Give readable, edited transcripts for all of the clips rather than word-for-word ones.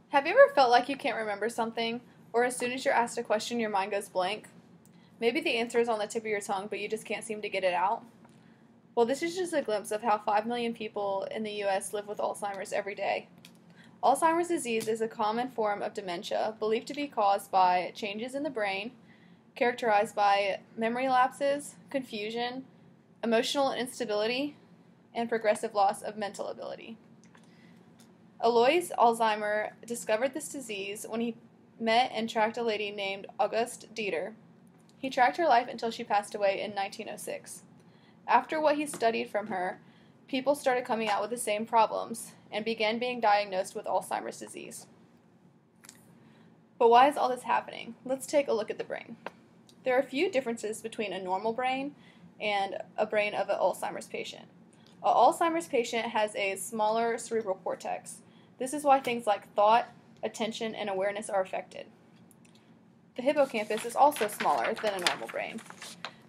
Have you ever felt like you can't remember something, or as soon as you're asked a question, your mind goes blank? Maybe the answer is on the tip of your tongue, but you just can't seem to get it out? Well, this is just a glimpse of how 5 million people in the U.S. live with Alzheimer's every day. Alzheimer's disease is a common form of dementia believed to be caused by changes in the brain, characterized by memory lapses, confusion, emotional instability, and progressive loss of mental ability. Alois Alzheimer discovered this disease when he met and tracked a lady named Auguste Dieter. He tracked her life until she passed away in 1906. After what he studied from her, people started coming out with the same problems and began being diagnosed with Alzheimer's disease. But why is all this happening? Let's take a look at the brain. There are a few differences between a normal brain and a brain of an Alzheimer's patient. An Alzheimer's patient has a smaller cerebral cortex. This is why things like thought, attention, and awareness are affected. The hippocampus is also smaller than a normal brain.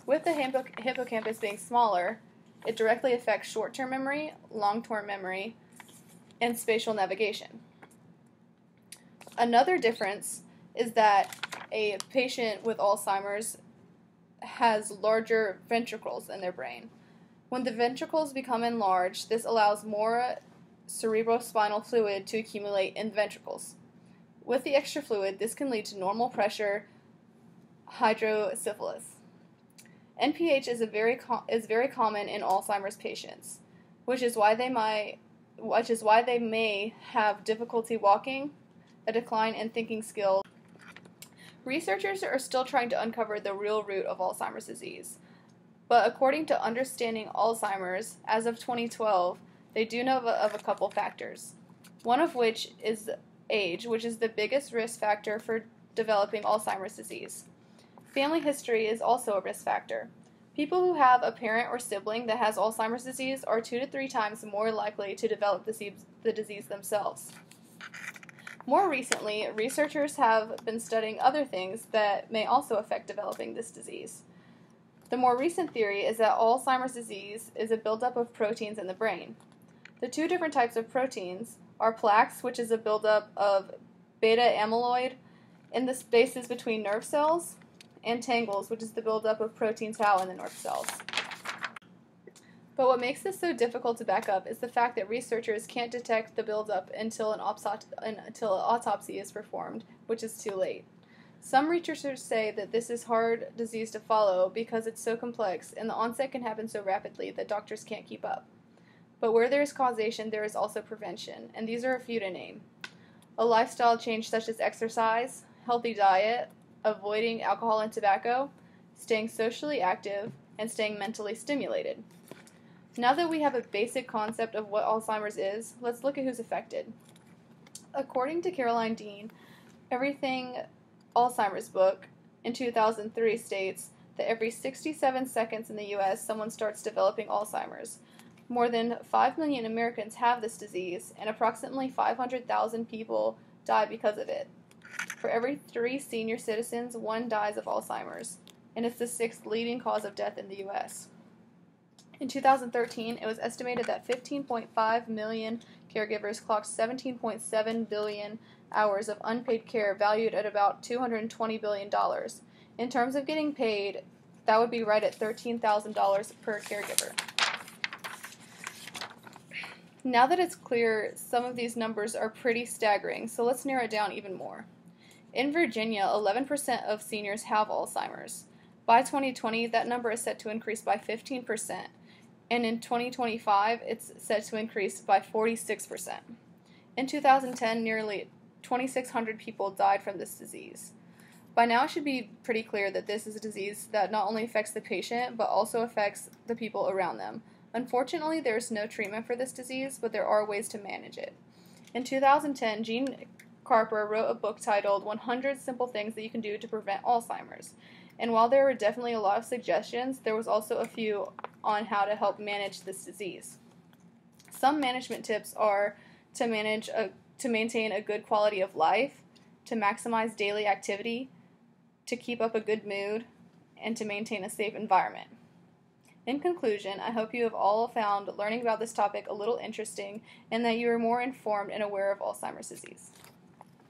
With the hippocampus being smaller, it directly affects short-term memory, long-term memory, and spatial navigation. Another difference is that a patient with Alzheimer's has larger ventricles in their brain. When the ventricles become enlarged, this allows more cerebrospinal fluid to accumulate in the ventricles. With the extra fluid, this can lead to normal pressure hydrocephalus. NPH is very common in Alzheimer's patients, which is why they may have difficulty walking, a decline in thinking skills. Researchers are still trying to uncover the real root of Alzheimer's disease, but according to Understanding Alzheimer's, as of 2012, they do know of a couple factors, one of which is age, which is the biggest risk factor for developing Alzheimer's disease. Family history is also a risk factor. People who have a parent or sibling that has Alzheimer's disease are 2 to 3 times more likely to develop the disease themselves. More recently, researchers have been studying other things that may also affect developing this disease. The more recent theory is that Alzheimer's disease is a buildup of proteins in the brain. The two different types of proteins are plaques, which is a buildup of beta amyloid in the spaces between nerve cells, and tangles, which is the buildup of protein tau in the nerve cells. But what makes this so difficult to back up is the fact that researchers can't detect the buildup until an autopsy is performed, which is too late. Some researchers say that this is hard disease to follow because it's so complex and the onset can happen so rapidly that doctors can't keep up. But where there is causation, there is also prevention, and these are a few to name. A lifestyle change such as exercise, healthy diet, avoiding alcohol and tobacco, staying socially active, and staying mentally stimulated. Now that we have a basic concept of what Alzheimer's is, let's look at who's affected. According to Caroline Dean, Everything Alzheimer's book in 2003 states that every 67 seconds in the U.S. someone starts developing Alzheimer's. More than 5 million Americans have this disease, and approximately 500,000 people die because of it. For every 3 senior citizens, 1 dies of Alzheimer's, and it's the 6th leading cause of death in the U.S. In 2013, it was estimated that 15.5 million caregivers clocked 17.7 billion hours of unpaid care valued at about $220 billion. In terms of getting paid, that would be right at $13,000 per caregiver. Now that it's clear, some of these numbers are pretty staggering, so let's narrow it down even more. In Virginia, 11% of seniors have Alzheimer's. By 2020, that number is set to increase by 15%, and in 2025, it's set to increase by 46%. In 2010, nearly 2,600 people died from this disease. By now, it should be pretty clear that this is a disease that not only affects the patient, but also affects the people around them. Unfortunately, there is no treatment for this disease, but there are ways to manage it. In 2010, Gene Carper wrote a book titled 100 Simple Things That You Can Do to Prevent Alzheimer's. And while there were definitely a lot of suggestions, there was also a few on how to help manage this disease. Some management tips are to maintain a good quality of life, to maximize daily activity, to keep up a good mood, and to maintain a safe environment. In conclusion, I hope you have all found learning about this topic a little interesting and that you are more informed and aware of Alzheimer's disease.